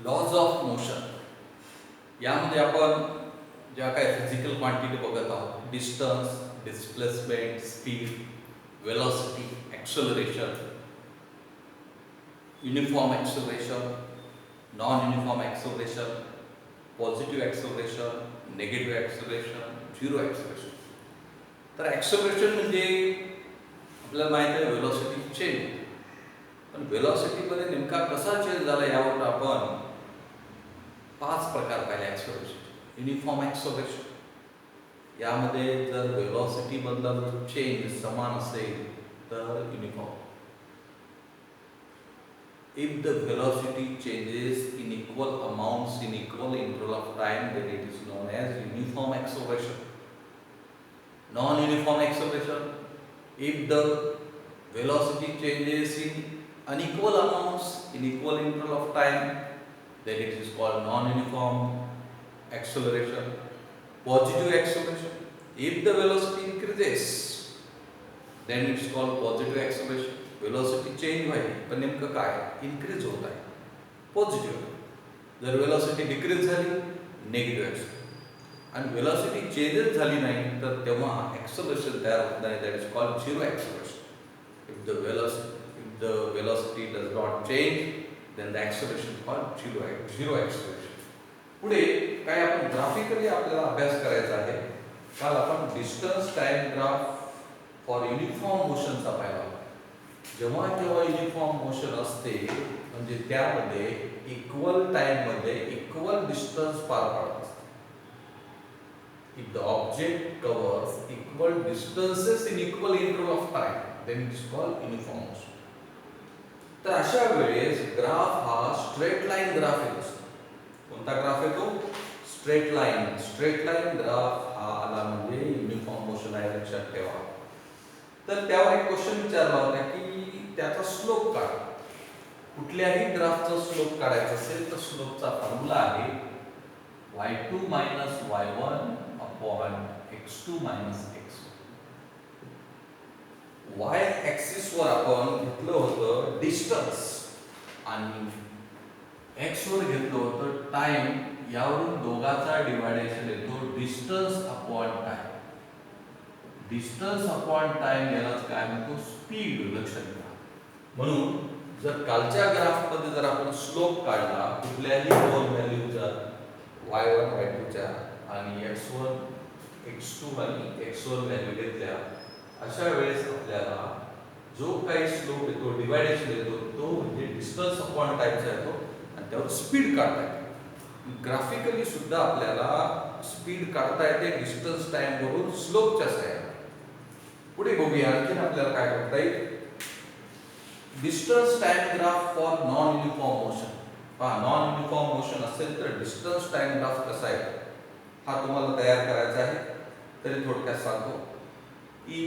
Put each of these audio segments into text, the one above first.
Lodge of motion यामध्ये आपण ज्या काही फिजिकल क्वांटिटी बघत आहोत, distance, displacement, speed, velocity, acceleration, uniform acceleration, non uniform acceleration, positive acceleration, negative acceleration, zero acceleration. तर ॲक्सलरेशन म्हणजे आपल्याला माहिती आहे वेलोसिटी चेंज, पण वेलोसिटीमध्ये नेमका कसा चेंज झाला यावर आपण 5 प्रकार पाहिले ॲक्सलरेशन. युनिफॉर्म ॲक्सलरेशन यामध्ये जर वेलोसिटी मधला जो चेंज समान असेल तर uniform. If the velocity changes in equal amounts in equal interval of time, then it is known as uniform acceleration. Non-uniform acceleration, if the velocity changes in unequal amounts in equal interval of time, then it is called non-uniform acceleration. Positive acceleration, if the velocity increases, then it is called positive acceleration. Velocity change व्हायली पण नेमकं काय increase होत आहे, positive. जर velocity decrease झाली negative acceleration, आणि velocity चेंजच झाली नाही तर तेव्हा ॲक्सलरेशन तयार होत नाही, that is called zero acceleration. If the velocity does not change then the acceleration called zero acceleration. पुढे काय आपण ग्राफिकली आपल्याला अभ्यास करायचा आहे. काल आपण distance time graph for uniform मोशनचा पाहिला. जेव्हा जेव्हा युनिफॉर्म मोशन असते म्हणजे त्यामध्ये इक्वल टाइम मध्ये इक्वल डिस्टन्स पार पाडत असते. If the object covers equal distances in equal interval of time then it is called uniform motion. तर अशा वेळेस ग्राफ हा स्ट्रेट लाईन ग्राफ येतो. कोणता ग्राफ येतो? Straight line. Straight line graph हा आला म्हणजे युनिफॉर्म मोशन आहे, लक्षात ठेवा. तर त्यावर एक क्वेश्चन विचारला होता की त्याचा स्लोप काढ. कुठल्याही ग्राफचा स्लोप काढायचा असेल तर स्लोपचा फॉर्म्युला आहे y2 minus y1 upon x2 minus x1. y axis वर आपण घेतलं होतं डिस्टन्स आणि x वर घेतलं होतं टाइम. यावरून दोघाचा डिवायडेशन येतो distance upon time. Distance upon time यालाच काय म्हणतो? स्पीड. लक्षात घ्या. म्हणून जर कालच्या ग्राफ मध्ये जर आपण स्लोप काढला कुठल्याही दोन व्हॅल्यूचा y1 y2 च्या आणि x1 x2 आणि x1 व्हॅल्यू घेतल्या, अशा वेळेस आपल्याला जो काही स्लोप येतो डिवायडेशन येतो तो म्हणजे डिस्टन्स अपॉन टाइमचा येतो आणि त्यावर स्पीड काढता येते. ग्राफिकली सुद्धा आपल्याला स्पीड काढता येते डिस्टन्स टाइम वरून स्लोपच्या साहाय्याने. पुढे बघूया आणखी आपल्याला काय करता येईल. Distance time graph for non uniform motion. पहा, नॉन युनिफॉर्म मोशन असेल तर डिस्टन्स टाइम ग्राफ कसा आहे हा तुम्हाला तयार करायचा आहे. तरी थोडक्यात सांगतो की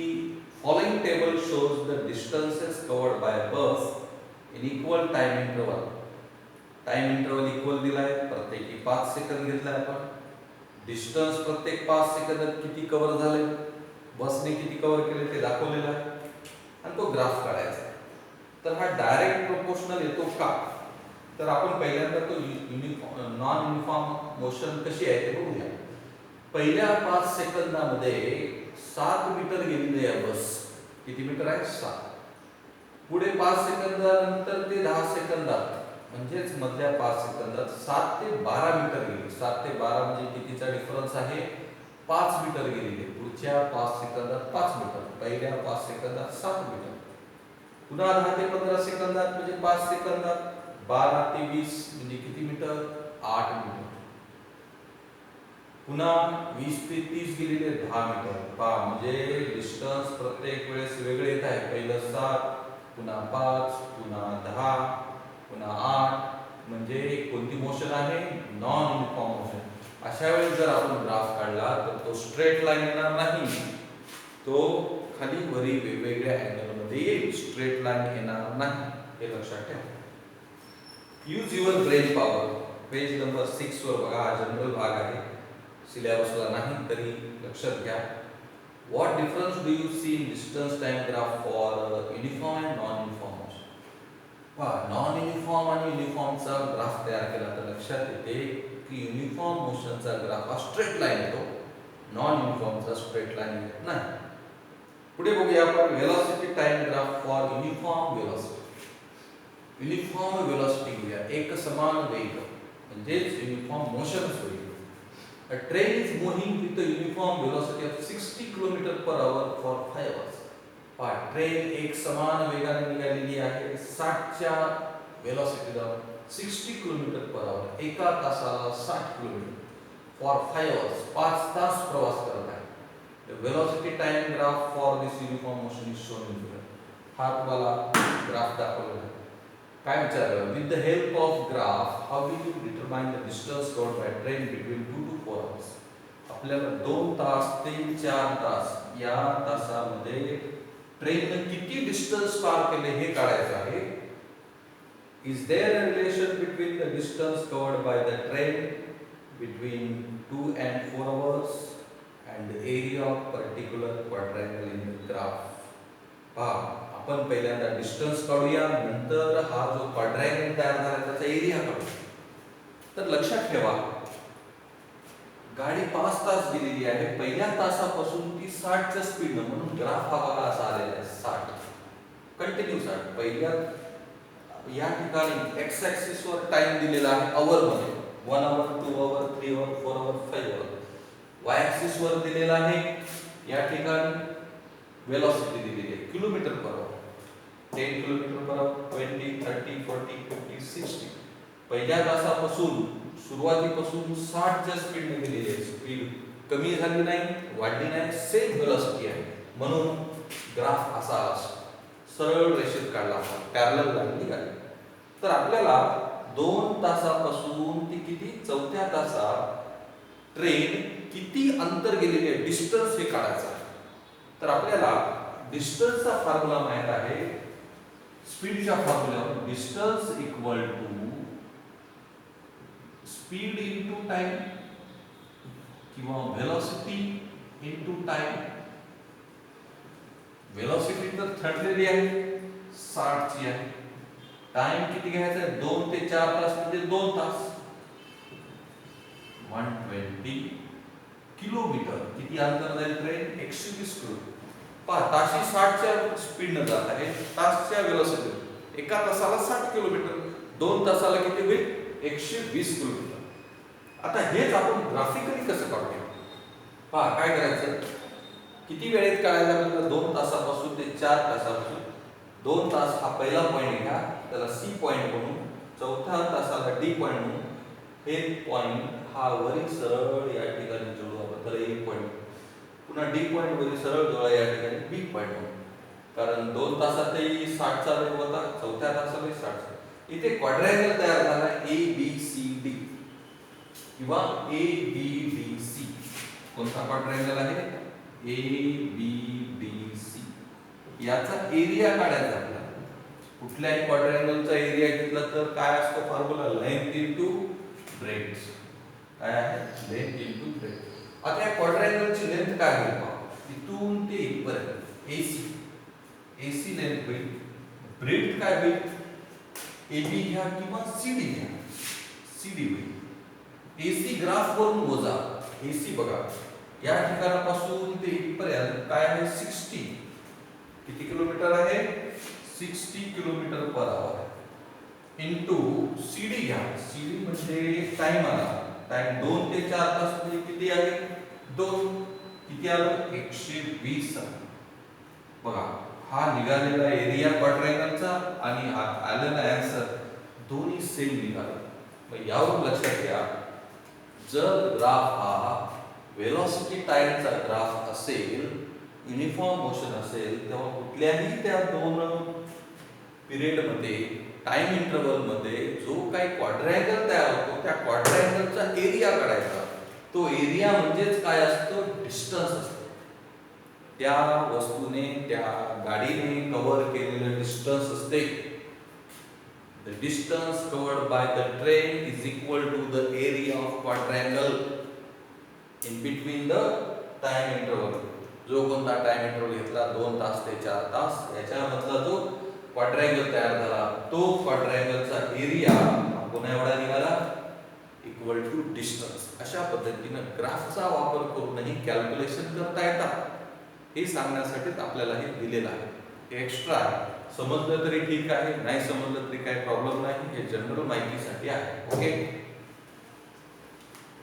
following table shows the distances covered bye bus in equal time interval. Time interval equal दिलाय, प्रत्येकी 5 सेकंद घेतलाय आपण. डिस्टन्स प्रत्येक 5 सेकंदात किती कव्हर झाले, बसने किती कव्हर केले ते दाखवलेलं आहे आणि तो ग्राफ काढायचा आहे. तर हा डायरेक्ट प्रोपोर्शनल येतो का? तर आपण पहिल्यांदा तो नॉन युनिफॉर्म मोशन कशी आहे ते बघूया. पहिल्या 5 सेकंदामध्ये 7 मीटर गेलेली आहे बस. किती मीटर आहे? 7. पुढे 5 सेकंदानंतर ते 10 सेकंदात म्हणजेच मधल्या 5 सेकंदात 7 ते 12 मीटर गेली. 7 ते 12 म्हणजे कितीचा डिफरन्स आहे? 5 मीटर गेलेली. पुढच्या 5 सेकंदात 5 मीटर, पहिल्या 5 सेकंदात 7 मीटर. पुन्हा 10 ते 15 सेकंदात म्हणजे 5 सेकंदात 12 ते 20 म्हणजे किती मीटर? 8 मीटर. पुन्हा 20 ते 30 गेलेले 10 मीटर. पहा म्हणजे डिस्टन्स प्रत्येक वेळेस वेगळे येत आहे. पहिलं 7, पुन्हा 5, पुन्हा 10, पुन्हा 8. म्हणजे कोणती मोशन आहे? Non uniform motion. अशा वेळेस जर आपण ग्राफ काढला तर तो स्ट्रेट लाईन येणार नाही, तो खाली वरी वेगवेगळ्या अँगल मध्ये येईल. स्ट्रेट लाईन येणार नाही, हे लक्षात ठेवा. Use your brain power. Page number 6 वर बघा. हा जनरल भाग आहे, सिलेबसला नाही तरी लक्षात घ्या. What difference do you see in distance time graph for uniform and non uniform motion? Non uniform आणि युनिफॉर्मचा ग्राफ तयार केला तर लक्षात येते की युनिफॉर्म मोशनचा ग्राफ हा स्ट्रेट लाईन येतो, नॉन युनिफॉर्मचा स्ट्रेट लाईन येत नाही. पुढे बघूया आपण velocity time graph for uniform velocity. Uniform velocity घेऊया, एक समान वेग म्हणजेच युनिफॉर्म मोशन होईल. A train is moving with a uniform velocity of 60 km per hour for 5 hours. Train एक समान वेगाने निघालेली आहे 60 च्या वेलोसिटीला 60 किलोमीटर पर आवर, एका तासाला 60 किलोमीटर फॉर 5 hours, 5 तास प्रवास करत आहे. The velocity time graph for this uniform motion is shown in here. हा तुम्हाला ग्राफ दाखवला आहे. काय विचारलं, with the help of graph how will you determine the distance covered by train between 2 to 4 hours. आपल्याला 2 तास ते 4 तास या तासामध्ये ट्रेनने किती डिस्टन्स पार केले हे काढायचं आहे. Is there a relation between the distance covered by the train between 2 and 4 hours and the area of particular quadrangle in the graph. आपण पहिल्यांदा डिस्टन्स काढूया, नंतर हा जो क्वाड्रँगल तयार झाला त्याचा एरिया काढू. तर लक्षात ठेवा, गाडी 5 तास गेलेली आहे, पहिल्या तासापासून ती 60 च्या स्पीडनं, म्हणून ग्राफ हा बघा असा आलेला आहे 60 कंटिन्यू 60. पहिल्या या ठिकाणी एक्स ऍक्सिस वर टाइम दिलेला आहे आवर मध्ये, 1 hour 2 hour 3 hour 4 hour 5 hour. Y axis वर दिलेला आहे या ठिकाणी वेलोसिटी दिलेली आहे kilometre per hour, 10 kilometre per hour, 20 30 40 50 60. पहिल्या तासापासून सुरुवातीपासून 60 च्या स्पीडने गेलेली आहे. स्पीड कमी झाली नाही, वाढली नाही, सेम वेलोसिटी आहे. म्हणून ग्राफ असा सरळ रेषेत काढला, पॅरलल लाईन निघाली. तर आपल्याला 2 तासापासून ती किती, चौथ्या तासात ट्रेन किती अंतर गेलेली आहे, डिस्टन्स हे काढायचं आहे. तर आपल्याला डिस्टन्सचा फॉर्म्युला माहित आहे. स्पीडच्या फॉर्म्युल्यावर distance equal to speed into time किंवा वेलोसिटी इनटू टाइम. वेलोसिटी तर ठरलेली आहे 60 ची आहे, टाइम किती घ्यायचा आहे, 2 ते 4 तास म्हणजे 2 तास, 120 किलोमीटर. किती अंतर जाईल ट्रेन, 120 किलोमीटर. ताशी 60 च्या स्पीडने जात आहे, तासच्या वेलोसिटी, एका तासाला 60 किलोमीटर, 2 तासाला किती होईल, 120 किलोमीटर. आता हेच आपण ग्राफिकली कसं काढूया. काय करायचं, किती वेळेत काढायचं आपल्याला, 2 तासापासून ते 4 तासापासून. 2 तास हा पहिला पॉइंट घ्या, त्याला सी पॉइंट म्हणून, चौथ्या तासाला डी पॉइंट म्हणून, हे पॉइंट हा वरील सरळ या ठिकाणी जोडू आपण, त्याला ए पॉइंट. पुन्हा डी पॉइंट वरील सरळ जोडा या ठिकाणी बी पॉइंट म्हणून, कारण 2 तासातही 60 चा वेग होता, चौथ्या तासालाही 60. इथे क्वाड्रँगल तयार झाला ए बी सी डी किंवा ए बी डी सी. कोणता क्वाड्रँगल आहे, ए बी डी सी. याचा एरिया काढायचा आपल्याला. कुठल्याही क्वाड्रँगलचा एरिया घेतला तर काय असतो फॉर्म्युला, लेंथ इनटू ब्रेड्थ. काय आहे, लेंथ इनटू ब्रेड्थ. आता या क्वाड्रँगलची लेंथ काय होईल पहा, इथून ते इथपर्यंत एसी, एसी लेंथ होईल. ब्रेड्थ काय होईल, एबी घ्या किंवा सीडी घ्या, सीडी होईल. एसी ग्राफ वरून मोजा, एसी बघा या ठिकाणापासून ते इथपर्यंत काय आहे, 60. किती किलोमीटर आहे, 60 kilometre per hour into CD घ्या. सीडी म्हणजे टाइम आला, टाइम 2 ते 4 तास म्हणजे किती आहे, 2. किती आलं, 120 आलं. बघा हा निघालेला एरिया क्वाड्रँगलचा आणि हा आलेला आन्सर दोन्ही सेम निघाले. मग यावरून लक्षात घ्या, जर ग्राफ हा वेलोसिटी टाइमचा ग्राफ असेल, युनिफॉर्म मोशन असेल, तेव्हा कुठल्याही त्या 2 पिरियड मध्ये, टाइम इंटरवल मध्ये जो काही क्वाड्रँगल तयार होतो त्या क्वाड्रँगलचा एरिया काढायचा. तो एरिया म्हणजेच काय असतो, डिस्टन्स असतो. त्या वस्तूने, त्या गाडीने कव्हर केलेलं डिस्टन्स असते. The distance covered by the train is equal to the area of quadrangle in between the time interval. जो कोणता टाइम इंटरवल घेतला, 2 तास ते 4 तास, याच्यामधला जो क्वाड्रँगल तयार झाला, तो क्वाड्रँगलचा एरिया पुन्हा एवढा निघाला इक्वल टू डिस्टन्स. अशा पद्धतीनं ग्राफचा वापर करूनही कॅल्क्युलेशन करता येतात. हे सांगण्यासाठीच आपल्याला हे दिलेलं आहे. हे एक्स्ट्रा आहे. समजलं तरी ठीक आहे, नाही समजलं तरी काही प्रॉब्लेम नाही. हे जनरल माहितीसाठी आहे. ओके.